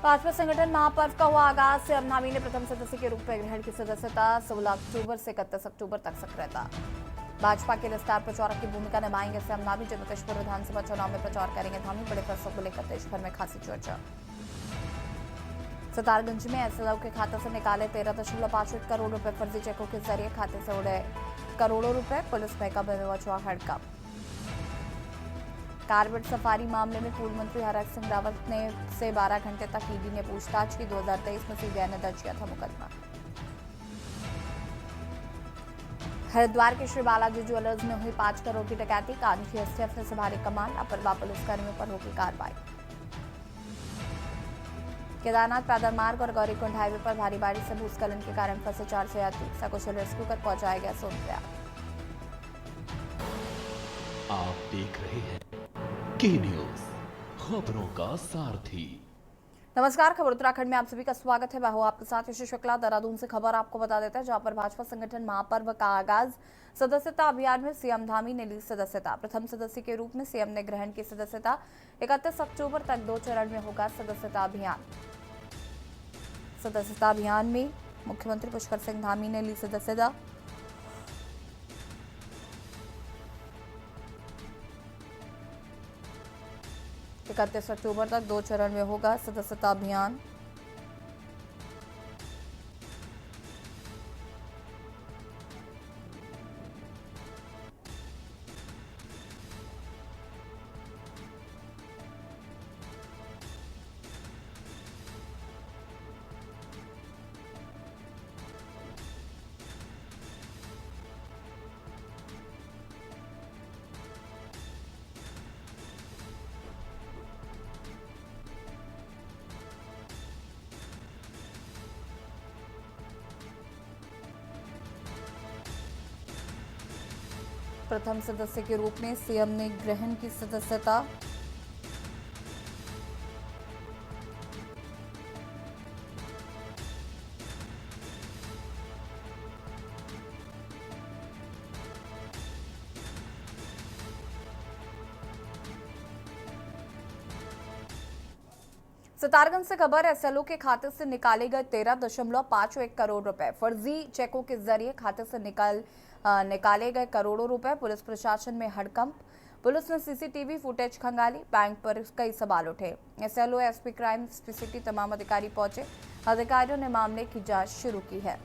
भाजपा संगठन महापर्व का हुआ आगाज। सीएम धामी ने प्रथम सदस्य के रूप में ग्रहण की सदस्यता। 16 अक्टूबर से 31 अक्टूबर तक सक्रियता। भाजपा के लिए स्टार प्रचारक की भूमिका निभाएंगे सीएम धामी। जगदीशपुर विधानसभा चुनाव में प्रचार करेंगे धामी। बड़े फैसलों को लेकर देश भर में खासी चर्चा। सितारगंज में एसएलओ के खाते से निकाले 13.51 करोड़ रुपए। फर्जी चेकों के जरिए खाते से उड़े करोड़ों रुपए। पुलिस महकमा में मचा हड़कंप। कारबेट सफारी मामले में पूर्व मंत्री हरक सिंह रावत ने से 12 घंटे तक ईडी ने पूछताछ की। 2023 में सीबीआई ने दर्ज किया था मुकदमा। हरिद्वार के श्री बालाजी ज्वेलर्स में हुई 5 करोड़ की डकैती। कानखी एसटीएफ ने संभाली कमान। लापरवाह पुलिसकर्मियों पर होगी कार्रवाई। केदारनाथ पैदल मार्ग और गौरीकुंड हाईवे पर भारी बारिश से भूस्खलन के कारण फंसे 400 यात्री। सकुशल रेस्क्यू कर पहुंचाया गया सोनप्रयाग। आप देख रहे हैं के न्यूज, खबरों का सारथी। नमस्कार, खबर उत्तराखंड में आप सभी का स्वागत है। मैं हूं आपके साथ यशस्वी शुक्ला। देहरादून से खबर आपको बता देते हैं, जहां पर भाजपा संगठन महापर्व का आगाज। सदस्यता अभियान में सीएम धामी ने ली सदस्यता। प्रथम सदस्य के रूप में सीएम ने ग्रहण की सदस्यता। 31 अक्टूबर तक 2 चरण में होगा सदस्यता अभियान। सदस्यता अभियान में मुख्यमंत्री पुष्कर सिंह धामी ने ली सदस्यता। इकतीस अक्टूबर तक 2 चरण में होगा सदस्यता अभियान। प्रथम सदस्य के रूप में सीएम ने ग्रहण की सदस्यता। सितारगंज से खबर। एसएलओ के खाते से निकाले गए 13.51 करोड़ रुपए। फर्जी चेकों के जरिए खाते से निकाले गए करोड़ों रुपए। पुलिस प्रशासन में हड़कंप। पुलिस ने सीसीटीवी फुटेज खंगाली। बैंक पर कई सवाल उठे। SLO, SP crime, SP city तमाम अधिकारी पहुंचे। अधिकारियों ने मामले की जांच शुरू की है।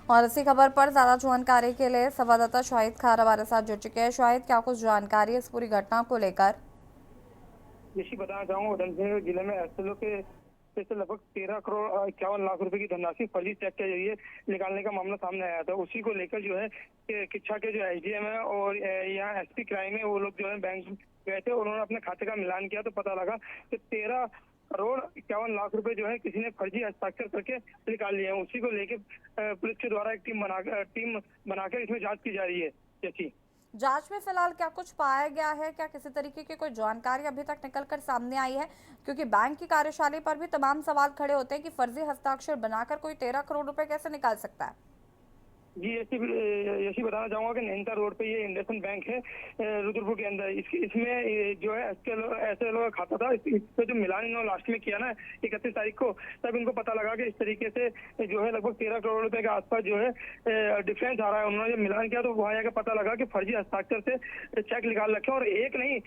और इसी खबर पर ज्यादा जानकारी के लिए संवाददाता शाहिद खान हमारे साथ जुड़ चुके हैं। शाहिद, क्या कुछ जानकारी है इस पूरी घटना को लेकर? यही बताना चाहूंगा, उधमसिंह जिले में एसएलओ के से लगभग 13 करोड़ 51 लाख रुपए की धनराशि फर्जी चेक के जरिए निकालने का मामला सामने आया था। उसी को लेकर जो है किच्छा के जो एसडीएम है और यहाँ एसपी क्राइम है, वो लोग जो है बैंक गए थे और उन्होंने अपने खाते का मिलान किया तो पता लगा कि 13 करोड़ 51 लाख रुपए जो है किसी ने फर्जी हस्ताक्षर करके निकाल लिए हैं। उसी को लेकर पुलिस के द्वारा एक टीम बनाकर इसमें जांच की जा रही है। जैसी जांच में फिलहाल क्या कुछ पाया गया है? क्या किसी तरीके की कोई जानकारी अभी तक निकलकर सामने आई है? क्योंकि बैंक की कार्यशाला पर भी तमाम सवाल खड़े होते हैं कि फर्जी हस्ताक्षर बनाकर कोई 13 करोड़ रुपए कैसे निकाल सकता है। जी, ऐसी बताना चाहूंगा कि नैनीताल रोड पे ये इंडसइंड बैंक है रुद्रपुर के अंदर। इसमें जो है एसएलओ का खाता था। इसको जो मिलान इन्होंने लास्ट में किया ना 31 तारीख को, तब इनको पता लगा कि इस तरीके से जो है लगभग 13 करोड़ रुपए के आसपास जो है डिफरेंस आ रहा है। उन्होंने जब मिलान किया तो वहां जाकर पता लगा कि फर्जी हस्ताक्षर से चेक निकाल रखे और एक नहीं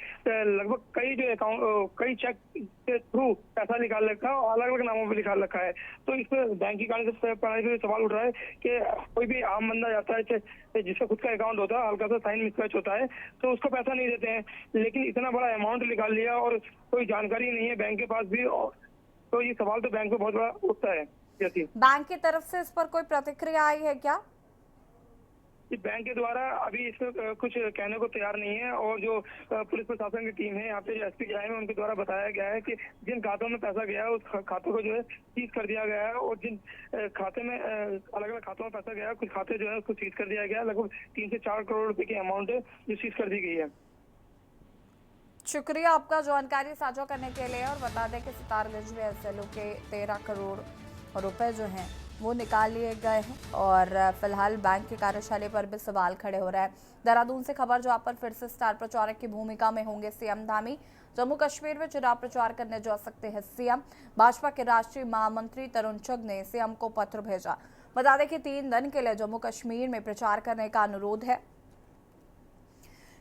लगभग कई जो अकाउंट कई चेक के थ्रू पैसा निकाल रखा है और अलग अलग नामों पर निकाल रखा है। तो इसमें बैंक की प्रणाली से सवाल उठ रहा है कि कोई भी आम बंदा जाता है जिसका खुद का अकाउंट होता है, हल्का सा साइन मिसमैच होता है तो उसको पैसा नहीं देते हैं, लेकिन इतना बड़ा अमाउंट निकाल लिया और कोई जानकारी नहीं है बैंक के पास भी, तो ये सवाल तो बैंक में बहुत बड़ा उठता है। जैसी बैंक की तरफ से इस पर कोई प्रतिक्रिया आई है क्या? इस बैंक के द्वारा अभी इसमें कुछ कहने को तैयार नहीं है। और जो पुलिस प्रशासन की टीम है यहाँ पे, जो एसपी गया है, उनके द्वारा बताया गया है कि जिन खातों में पैसा गया है उस खातों को जो है सीज कर दिया गया है। और जिन खाते में अलग अलग खातों में पैसा गया है, कुछ खाते जो है उसको सीज कर दिया गया है। लगभग 3 से 4 करोड़ रुपए की अमाउंट है जो सीज कर दी गई है। शुक्रिया आपका जानकारी साझा करने के लिए। और बता दें कि सितारगंज में एसएलओ के 13 करोड़ रुपए जो हैं वो निकाल लिए गए हैं और फिलहाल बैंक की कार्यशैली पर भी सवाल खड़े हो रहे हैं। देहरादून से खबर जहां पर फिर से स्टार प्रचारक की भूमिका में होंगे सीएम धामी। जम्मू कश्मीर में चुनाव प्रचार करने जा सकते हैं सीएम। भाजपा के राष्ट्रीय महामंत्री तरुण चुग ने सीएम को पत्र भेजा। बता दें कि 3 दिन के लिए जम्मू कश्मीर में प्रचार करने का अनुरोध है।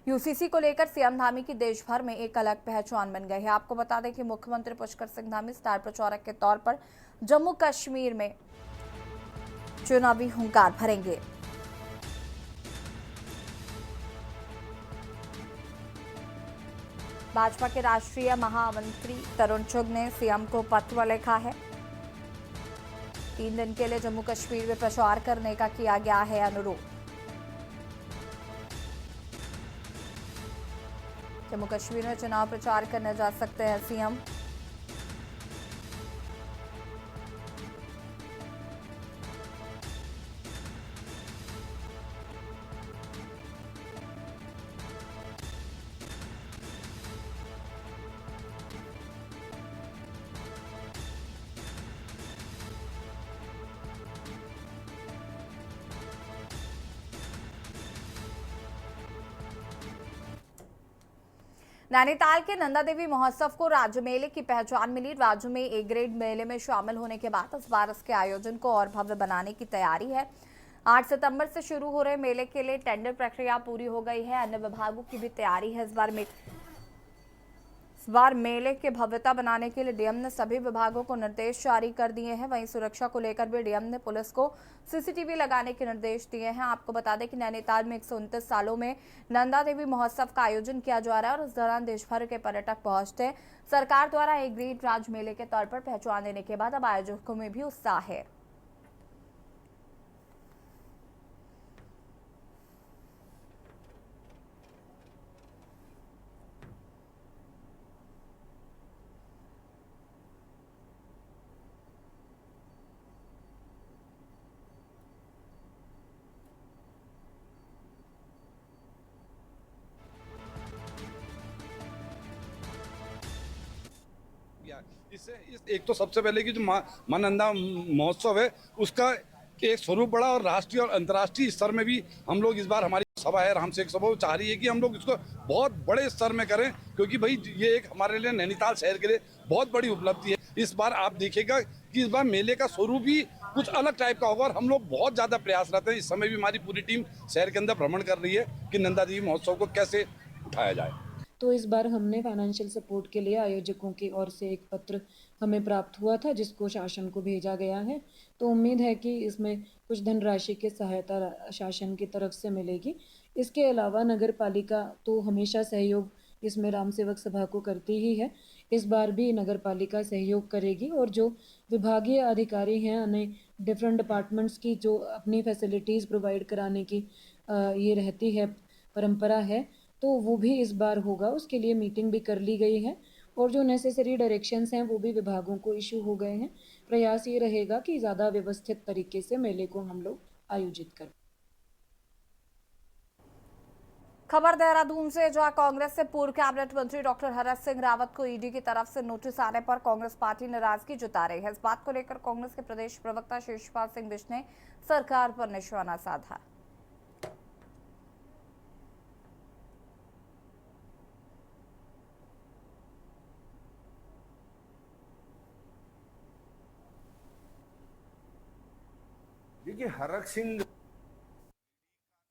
यूसीसी को लेकर सीएम धामी की देश भर में एक अलग पहचान बन गई है। आपको बता दें कि मुख्यमंत्री पुष्कर सिंह धामी स्टार प्रचारक के तौर पर जम्मू कश्मीर में चुनावी हुंकार भरेंगे। भाजपा के राष्ट्रीय महामंत्री तरुण चुग ने सीएम को पत्र लिखा है। 3 दिन के लिए जम्मू कश्मीर में प्रचार करने का किया गया है अनुरोध। जम्मू कश्मीर में चुनाव प्रचार करने जा सकते हैं सीएम। नैनीताल के नंदा देवी महोत्सव को राज्य मेले की पहचान मिली। राज्य में ए ग्रेड मेले में शामिल होने के बाद इस बार इसके आयोजन को और भव्य बनाने की तैयारी है। 8 सितंबर से शुरू हो रहे मेले के लिए टेंडर प्रक्रिया पूरी हो गई है। अन्य विभागों की भी तैयारी है। इस बार मेले के भव्यता बनाने के लिए डीएम ने सभी विभागों को निर्देश जारी कर दिए हैं। वहीं सुरक्षा को लेकर भी डीएम ने पुलिस को सीसीटीवी लगाने के निर्देश दिए हैं। आपको बता दें कि नैनीताल में 129 सालों में नंदा देवी महोत्सव का आयोजन किया जा रहा है और इस दौरान देश भर के पर्यटक पहुंचते हैं। सरकार द्वारा एक ग्रेड राज्य मेले के तौर पर पहचान देने के बाद अब आयोजकों में भी उत्साह है। एक तो सबसे पहले कि जो मां नंदा महोत्सव है उसका एक स्वरूप बड़ा और राष्ट्रीय और अंतर्राष्ट्रीय स्तर में भी हम लोग इस बार हमारी सभा है राम सेवक सभा चाह रही है कि हम लोग इसको बहुत बड़े स्तर में करें, क्योंकि भाई ये एक हमारे लिए नैनीताल शहर के लिए बहुत बड़ी उपलब्धि है। इस बार आप देखिएगा कि इस बार मेले का स्वरूप ही कुछ अलग टाइप का होगा और हम लोग बहुत ज़्यादा प्रयासरत हैं। इस समय भी हमारी पूरी टीम शहर के अंदर भ्रमण कर रही है कि नंदा देवी महोत्सव को कैसे उठाया जाए। तो इस बार हमने फाइनेंशियल सपोर्ट के लिए आयोजकों की ओर से एक पत्र हमें प्राप्त हुआ था जिसको शासन को भेजा गया है। तो उम्मीद है कि इसमें कुछ धनराशि की सहायता शासन की तरफ से मिलेगी। इसके अलावा नगर पालिका तो हमेशा सहयोग इसमें राम सेवक सभा को करती ही है। इस बार भी नगर पालिका सहयोग करेगी और जो विभागीय अधिकारी हैं उन्हें डिफरेंट डिपार्टमेंट्स की जो अपनी फैसिलिटीज़ प्रोवाइड कराने की ये रहती है परंपरा है, तो वो भी इस बार होगा। उसके लिए मीटिंग भी कर ली गई है और जो नेसेसरी डायरेक्शंस हैं वो भी विभागों को इशू हो गए हैं। प्रयास ये रहेगा कि ज़्यादा व्यवस्थित तरीके से मेले को हम लोग आयोजित करें। खबर देहरादून से, जहां कांग्रेस से पूर्व कैबिनेट मंत्री डॉक्टर हरक सिंह रावत को ईडी की तरफ से नोटिस आने पर कांग्रेस पार्टी नाराजगी जता रही है। इस बात को लेकर कांग्रेस के प्रदेश प्रवक्ता शिवपाल सिंह बिष्ट ने सरकार पर निशाना साधा। देखिए, हरक सिंह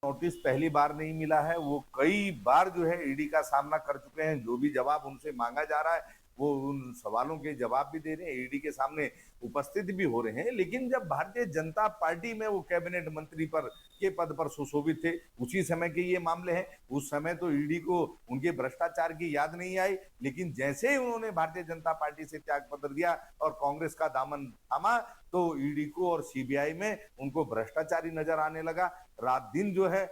नोटिस पहली बार नहीं मिला है, वो कई बार जो है ईडी का सामना कर चुके हैं। जो भी जवाब उनसे मांगा जा रहा है वो उन सवालों के जवाब भी दे रहे हैं, ईडी के सामने उपस्थित भी हो रहे हैं। लेकिन जब भारतीय जनता पार्टी में वो कैबिनेट मंत्री के पद पर सुशोभित थे, उसी समय के ये मामले हैं। उस समय तो ईडी को उनके भ्रष्टाचार की याद नहीं आई, लेकिन जैसे ही उन्होंने भारतीय जनता पार्टी से त्याग पत्र दिया और कांग्रेस का दामन थामा, तो ईडी को और सीबीआई में उनको भ्रष्टाचारी नजर आने लगा। रात दिन जो है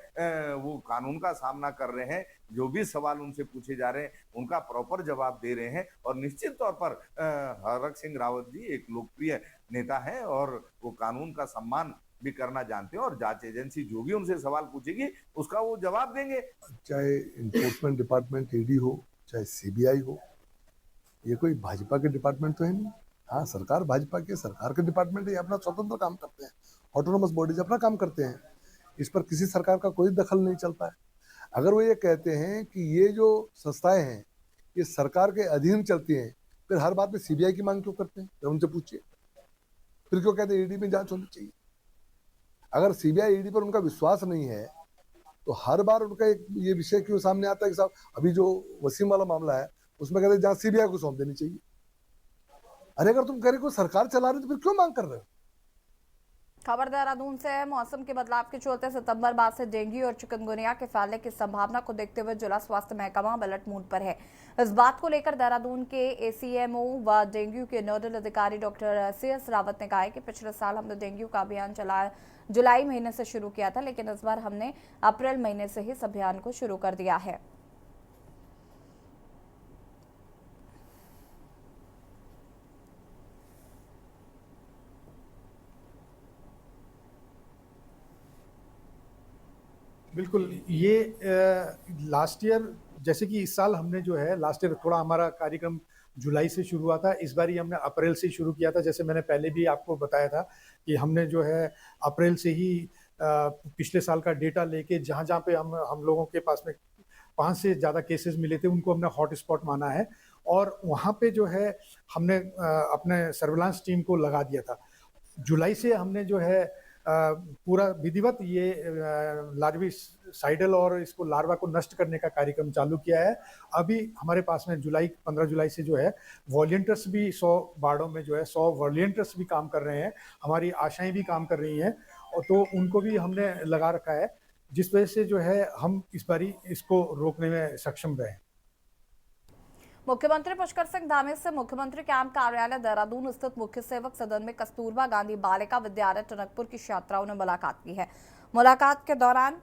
वो कानून का सामना कर रहे हैं, जो भी सवाल उनसे पूछे जा रहे हैं उनका प्रॉपर जवाब दे रहे हैं। और निश्चित तौर पर हरक सिंह रावत जी एक लोकप्रिय नेता है और वो कानून का सम्मान भी करना जानते हैं, और जांच एजेंसी जो भी उनसे सवाल पूछेगी उसका वो जवाब देंगे। चाहे इन्फोर्समेंट डिपार्टमेंट ईडी हो, चाहे सीबीआई हो, ये कोई भाजपा के डिपार्टमेंट तो है नहीं। हाँ, सरकार भाजपा के सरकार के डिपार्टमेंट है, अपना स्वतंत्र काम करते हैं, ऑटोनोमस बॉडीज अपना काम करते हैं, इस पर किसी सरकार का कोई दखल नहीं चलता है। अगर वो ये कहते हैं कि ये जो संस्थाएं हैं ये सरकार के अधीन चलती हैं, फिर हर बात में सीबीआई की मांग क्यों करते हैं? तो उनसे पूछिए, फिर क्यों कहते हैं ईडी में जांच होनी चाहिए? अगर सीबीआई ईडी पर उनका विश्वास नहीं है तो हर बार उनका एक ये विषय क्यों सामने आता है कि साहब अभी जो वसीम वाला मामला है उसमें कहते हैं जांच सीबीआई को सौंप देनी चाहिए। अरे अगर तुम कह रहे हो सरकार चला रही तो फिर क्यों मांग कर रहे हो? खबर देहरादून से है। मौसम के बदलाव के चलते सितंबर बाद से डेंगू और चिकनगुनिया के फैलने की संभावना को देखते हुए जिला स्वास्थ्य महकमा अलर्ट मोड पर है। इस बात को लेकर देहरादून के एसीएमओ व डेंगू के नोडल अधिकारी डॉक्टर CS रावत ने कहा है कि पिछले साल हमने डेंगू का अभियान जुलाई महीने से शुरू किया था, लेकिन इस बार हमने अप्रैल महीने से ही इस अभियान को शुरू कर दिया है। बिल्कुल, ये लास्ट ईयर जैसे कि इस साल हमने जो है लास्ट ईयर थोड़ा हमारा कार्यक्रम जुलाई से शुरू हुआ था, इस बार ही हमने अप्रैल से शुरू किया था। जैसे मैंने पहले भी आपको बताया था कि हमने जो है अप्रैल से ही पिछले साल का डेटा लेके जहाँ जहाँ पे हम लोगों के पास में 5 से ज़्यादा केसेस मिले थे उनको हमने हॉट स्पॉट माना है, और वहाँ पे जो है हमने अपने सर्विलांस टीम को लगा दिया था। जुलाई से हमने जो है पूरा विधिवत ये लार्विसाइडल और इसको लार्वा को नष्ट करने का कार्यक्रम चालू किया है। अभी हमारे पास में 15 जुलाई से जो है वॉलंटियर्स भी 100 वार्डों में जो है 100 वॉलंटियर्स भी काम कर रहे हैं, हमारी आशाएं भी काम कर रही हैं, और तो उनको भी हमने लगा रखा है, जिस वजह से जो है हम इस बारी इसको रोकने में सक्षम रहे। मुख्यमंत्री पुष्कर सिंह धामी से मुख्यमंत्री कैंप कार्यालय देहरादून स्थित मुख्य सेवक सदन में कस्तूरबा गांधी बालिका विद्यालय टनकपुर की छात्राओं ने मुलाकात की है। मुलाकात के दौरान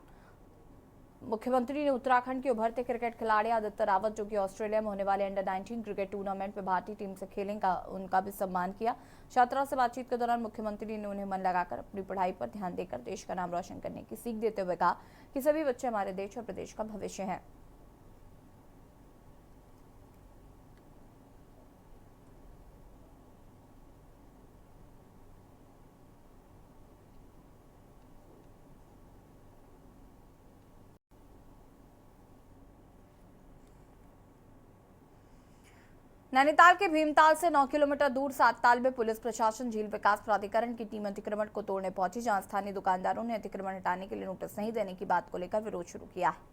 मुख्यमंत्री ने उत्तराखंड के उभरते क्रिकेट खिलाड़ी आदित्य रावत, जो कि ऑस्ट्रेलिया में होने वाले अंडर-19 क्रिकेट टूर्नामेंट में भारतीय टीम से खेलेंगे, उनका भी सम्मान किया। छात्राओं से बातचीत के दौरान मुख्यमंत्री ने उन्हें मन लगाकर अपनी पढ़ाई पर ध्यान देकर देश का नाम रोशन करने की सीख देते हुए कहा कि सभी बच्चे हमारे देश और प्रदेश का भविष्य हैं। नैनीताल के भीमताल से 9 किलोमीटर दूर सातताल में पुलिस प्रशासन झील विकास प्राधिकरण की टीम अतिक्रमण को तोड़ने पहुंची, जहां स्थानीय दुकानदारों ने अतिक्रमण हटाने के लिए नोटिस नहीं देने की बात को लेकर विरोध शुरू किया है।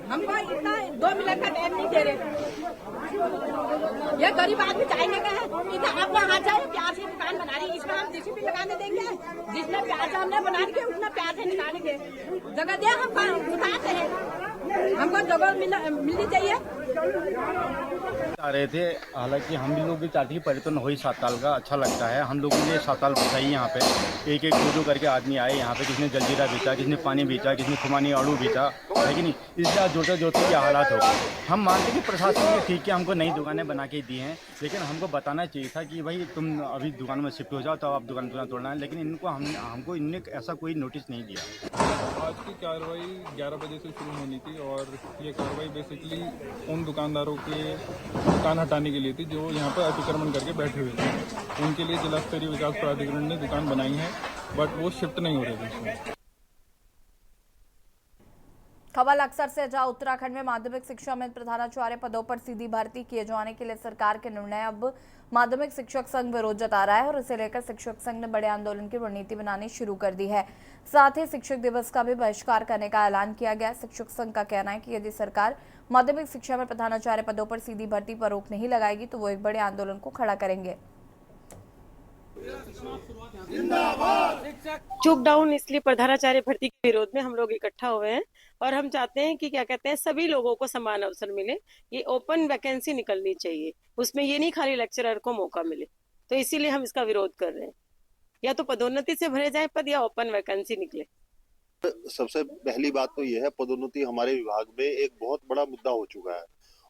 हमको इतना 2 मिनट का टाइम नहीं दे रहे। ये गरीब आदमी चाहने का है कि आप वहाँ जाए प्यार से दुकान बना रही है, इसमें हम जीसीपी लगाने देंगे, जितना प्यार से हमने बना के उतना प्यार से निकालेंगे। जगह दे हम उठाते हैं, हमको जगह मिलनी चाहिए। आ रहे थे, हालांकि हम भी लोग भी चाहते हैं पर्यटन हो ही सातताल का, अच्छा लगता है। हम लोगों ने सातताल बसाई यहाँ पे, एक दो करके आदमी आए यहाँ पे, किसने जलजीरा बेचा, किसने पानी बेचा, किसने खुमानी आड़ू बेचा, है कि नहीं। इसलिए जोते क्या हालात हो। हम मानते कि प्रशासन ने ठीक है हमको नई दुकानें बना के दी हैं, लेकिन हमको बताना चाहिए था कि भाई तुम अभी दुकान में शिफ्ट हो जाओ तो आप दुकान तोड़ना है, लेकिन इनको हमको इनने ऐसा कोई नोटिस नहीं दिया। आज की कार्रवाई 11 बजे से शुरू होनी थी, और ये कार्रवाई बेसिकली उन दुकानदारों के दुकान हटाने के लिए थी जो यहाँ पर अतिक्रमण करके बैठे हुए थे। उनके लिए जिला स्तरीय विकास प्राधिकरण ने दुकान बनाई है, बट वो शिफ्ट नहीं हो रहे थे। खबर अक्सर से जहां उत्तराखंड में माध्यमिक शिक्षा में प्रधानाचार्य पदों पर सीधी भर्ती किए जाने के लिए सरकार के निर्णय अब माध्यमिक शिक्षक संघ विरोध जता रहा है और इसे लेकर शिक्षक संघ ने बड़े आंदोलन की रणनीति बनानी शुरू कर दी है। साथ ही शिक्षक दिवस का भी बहिष्कार करने का ऐलान किया गया। शिक्षक संघ का कहना है कि यदि सरकार माध्यमिक शिक्षा में प्रधानाचार्य पदों पर सीधी भर्ती पर रोक नहीं लगाएगी तो वो एक बड़े आंदोलन को खड़ा करेंगे। चुप डाउन इसलिए प्रधानाचार्य भर्ती के विरोध में हम लोग इकट्ठा हुए हैं और हम चाहते हैं कि क्या कहते हैं सभी लोगों को समान अवसर मिले। ये ओपन वैकेंसी निकलनी चाहिए, उसमें ये नहीं खाली लेक्चरर को मौका मिले। तो इसीलिए हम इसका विरोध कर रहे हैं, या तो पदोन्नति से भरे जाए पद या ओपन वैकेंसी निकले। सबसे पहली बात तो यह है, पदोन्नति हमारे विभाग में एक बहुत बड़ा मुद्दा हो चुका है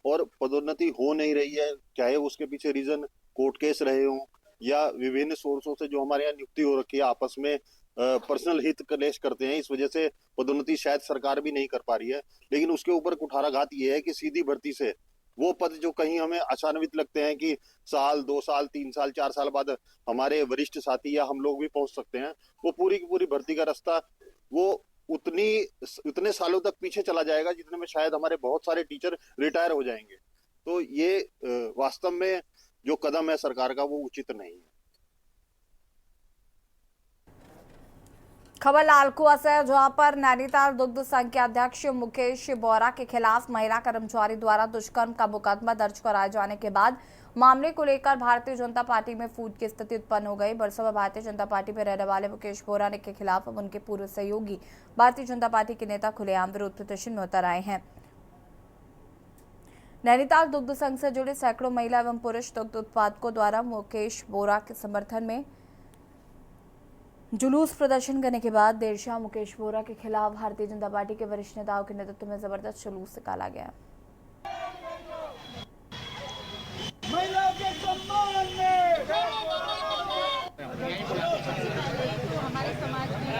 और पदोन्नति हो नहीं रही है, चाहे उसके पीछे रीजन कोर्ट केस रहे हों या विभिन्न सोर्सों से जो हमारे यहाँ नियुक्ति हो रखी है आपस में पर्सनल हित कलेश करते हैं, इस वजह से पदोन्नति शायद सरकार भी नहीं कर पा रही है। लेकिन उसके ऊपर कुठाराघात ये है कि सीधी भर्ती से वो पद जो कहीं हमें आशान्वित लगते हैं कि साल 2 साल 3 साल 4 साल बाद हमारे वरिष्ठ साथी या हम लोग भी पहुंच सकते हैं, वो पूरी की पूरी भर्ती का रास्ता वो उतने सालों तक पीछे चला जाएगा जितने में शायद हमारे बहुत सारे टीचर रिटायर हो जाएंगे। तो ये वास्तव में जो कदम है सरकार का वो उचित नहीं है। खबर लालकुआ से, जहां पर नैनीताल दुग्ध संघ के अध्यक्ष मुकेश बोरा के खिलाफ महिला कर्मचारी द्वारा दुष्कर्म का मुकदमा दर्ज कराए जाने के बाद मामले को लेकर भारतीय जनता पार्टी में फूट की स्थिति उत्पन्न हो गई। बरसों भारतीय जनता पार्टी में रहने वाले मुकेश बोरा के खिलाफ अब उनके पूर्व सहयोगी भारतीय जनता पार्टी के नेता खुलेआम विरोध प्रदर्शन में उतर आए हैं। नैनीताल दुग्ध संघ से जुड़े सैकड़ों महिला एवं पुरुष दुग्ध उत्पादकों द्वारा मुकेश बोरा के समर्थन में जुलूस प्रदर्शन करने के बाद देर शाम मुकेश बोरा के खिलाफ भारतीय जनता पार्टी के वरिष्ठ नेताओं के नेतृत्व में जबरदस्त जुलूस निकाला गया। महिलाओं के सम्मान में हमारे समाज में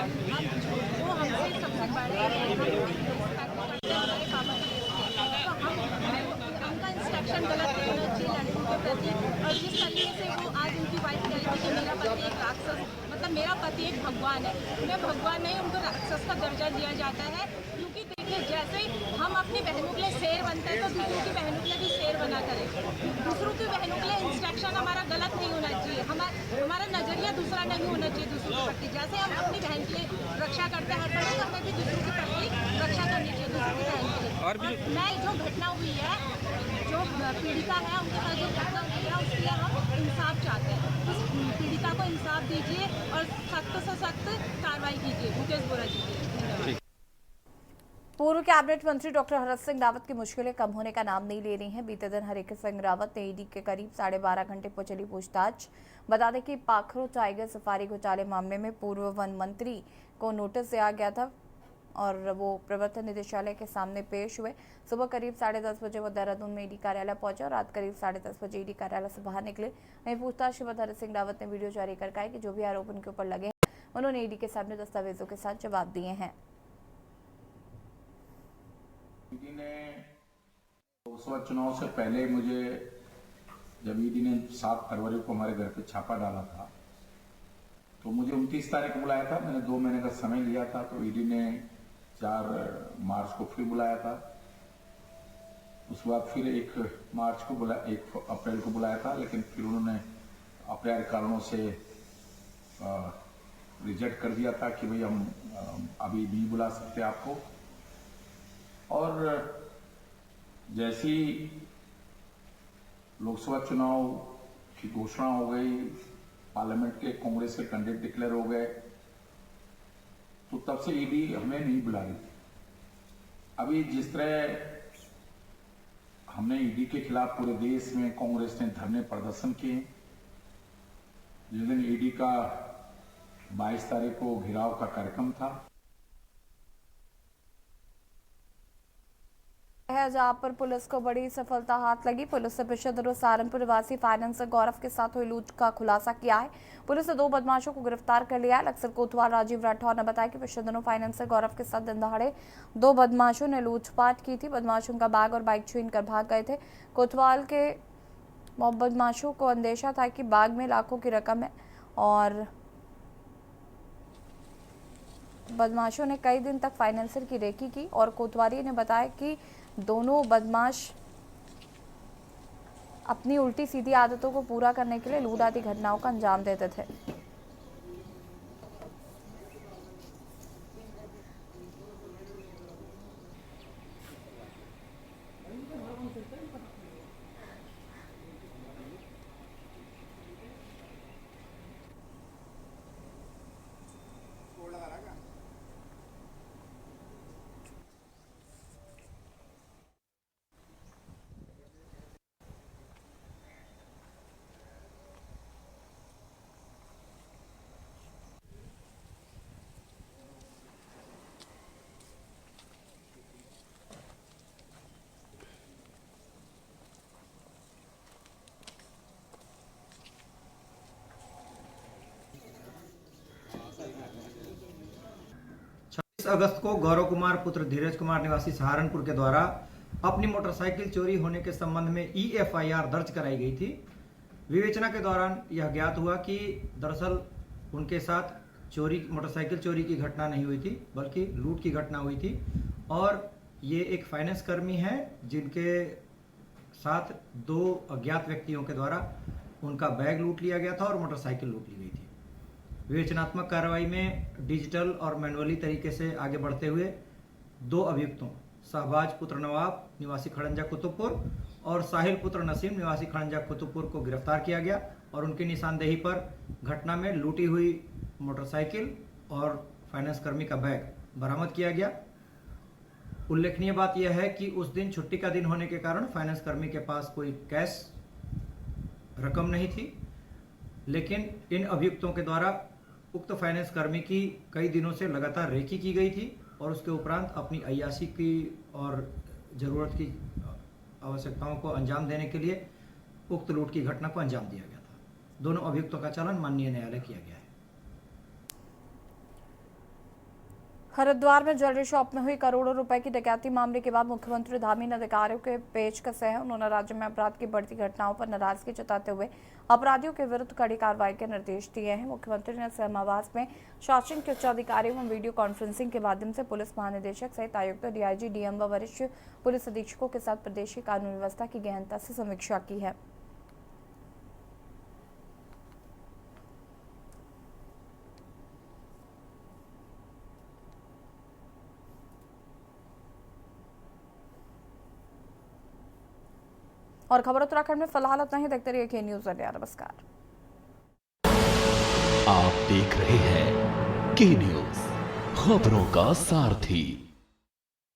वो हमसे सबसे बड़े उनका इंस्ट्रक्शन गलत होना चाहिए लड़कों के प्रति, और जिस तरीके से वो आज उनकी वाइफ कह रही थी कि मेरा पति एक राक्षस, मतलब मेरा पति एक भगवान है, उन्हें भगवान नहीं उनको राक्षस का दर्जा दिया जाता है। क्योंकि देखिए जैसे हम अपनी बहनों के लिए शेर बनते हैं तो दूसरों की बहनों के लिए भी शेर बना करें। दूसरों की बहनों के लिए इंस्ट्रक्शन हमारा गलत नहीं होना चाहिए, हमारा नजरिया दूसरा नहीं होना चाहिए दूसरों के प्रति। जैसे हम अपनी बहन की रक्षा करते हैं हर तरह हमें भी दूसरों के प्रति रक्षा करनी चाहिए दूसरों की बहन के लिए। और मैं जो घटना हुई है, जो पीड़िता है उनके साथ जो घटना हुई है उसके लिए हम इंसाफ चाहते हैं। उस पीड़िता को इंसाफ दीजिए और सख्त से सख्त कार्रवाई कीजिए मुकेश बोरा जी की। पूर्व कैबिनेट मंत्री डॉक्टर हरक सिंह रावत की मुश्किलें कम होने का नाम नहीं ले रही हैं। बीते दिन हरक सिंह रावत ने ईडी के करीब 12.5 घंटे पर चली पूछताछ। बता दें कि पाखरो टाइगर सफारी घोटाले मामले में पूर्व वन मंत्री को नोटिस दिया गया था और वो प्रवर्तन निदेशालय के सामने पेश हुए। सुबह करीब 10:30 बजे वो देहरादून में ईडी कार्यालय पहुंचे और रात करीब 10:30 बजे ईडी कार्यालय से बाहर निकले। वहीं पूछताछ के बाद हरक सिंह रावत ने वीडियो जारी कर कहा कि जो भी आरोप उनके ऊपर लगे हैं उन्होंने ईडी के सामने दस्तावेजों के साथ जवाब दिए हैं। ईडी ने लोकसभा चुनाव से पहले मुझे, जब ईडी ने 7 फरवरी को हमारे घर पे छापा डाला था तो मुझे 29 तारीख को बुलाया था। मैंने 2 महीने का समय लिया था, तो ईडी ने 4 मार्च को फिर बुलाया था। उसके बाद फिर 1 अप्रैल को बुलाया था, लेकिन फिर उन्होंने अपरिहार्य कारणों से रिजेक्ट कर दिया था कि भाई हम अभी नहीं बुला सकते आपको। और जैसी लोकसभा चुनाव की घोषणा हो गई, पार्लियामेंट के कांग्रेस के कैंडिडेट डिक्लेयर हो गए, तो तब से ईडी हमें नहीं बुला रही थी। अभी जिस तरह हमने ईडी के खिलाफ पूरे देश में कांग्रेस ने धरने प्रदर्शन किए, जिस दिन ईडी का 22 तारीख को घेराव का कार्यक्रम था, है जहां पर पुलिस को बड़ी सफलता हाथ लगी। पुलिस ने पिछले दिनों सहारनपुर निवासी फाइनेंसर गौरव के साथ हुई लूट का खुलासा किया है। पुलिस ने 2 बदमाशों को गिरफ्तार कर लिया है। अक्सर कोतवाल राजीव राठौर ने बताया कि पिछले दिनों फाइनेंसर गौरव के साथ दिन दहाड़े 2 बदमाशों ने लूटपाट की थी। बदमाशों का बैग और बाइक छीन कर भाग गए थे। कोतवाल के बदमाशों को अंदेशा था कि बैग में लाखों की रकम है और बदमाशों ने कई दिन तक फाइनेंसर की रेकी की और कोतवाली ने बताया कि दोनों बदमाश अपनी उल्टी सीधी आदतों को पूरा करने के लिए लूट आदि घटनाओं का अंजाम देते थे। अगस्त को गौरव कुमार पुत्र धीरज कुमार निवासी सहारनपुर के द्वारा अपनी मोटरसाइकिल चोरी होने के संबंध में EFIR दर्ज कराई गई थी। विवेचना के दौरान यह ज्ञात हुआ कि दरअसल उनके साथ मोटरसाइकिल चोरी की घटना नहीं हुई थी, बल्कि लूट की घटना हुई थी और ये एक फाइनेंस कर्मी हैं जिनके साथ 2 अज्ञात व्यक्तियों के द्वारा उनका बैग लूट लिया गया था और मोटरसाइकिल लूट ली गई थी। विवेचनात्मक कार्रवाई में डिजिटल और मैनुअली तरीके से आगे बढ़ते हुए 2 अभियुक्तों शहबाज पुत्र नवाब निवासी खड़ंजा कुतुबपुर और साहिल पुत्र नसीम निवासी खड़ंजा कुतुबपुर को गिरफ्तार किया गया और उनकी निशानदेही पर घटना में लूटी हुई मोटरसाइकिल और फाइनेंस कर्मी का बैग बरामद किया गया। उल्लेखनीय बात यह है कि उस दिन छुट्टी का दिन होने के कारण फाइनेंस कर्मी के पास कोई कैश रकम नहीं थी, लेकिन इन अभियुक्तों के द्वारा उक्त फाइनेंस कर्मी की कई दिनों से लगातार रेकी की गई थी और उसके उपरांत अपनी अय्याशी की और ज़रूरत की आवश्यकताओं को अंजाम देने के लिए उक्त लूट की घटना को अंजाम दिया गया था। दोनों अभियुक्तों का चालान माननीय न्यायालय किया गया है। हरिद्वार में ज्वेलरी शॉप में हुई करोड़ों रुपए की डकैती मामले के बाद मुख्यमंत्री धामी अधिकारियों के पेश कसे हैं। उन्होंने राज्य में अपराध की बढ़ती घटनाओं पर नाराजगी जताते हुए अपराधियों के विरुद्ध कड़ी कार्रवाई के निर्देश दिए हैं। मुख्यमंत्री ने सहमावास में शासन के उच्च अधिकारियों में वीडियो कॉन्फ्रेंसिंग के माध्यम से पुलिस महानिदेशक सहित आयुक्त, DIG, DM व वरिष्ठ पुलिस अधीक्षकों के साथ प्रदेश की कानून व्यवस्था की गहनता से समीक्षा की है। और खबर उत्तराखंड में फिलहाल इतना ही। देखते रहिए के न्यूज़ इंडिया। नमस्कार। आप देख रहे हैं के न्यूज़, खबरों का सारथी।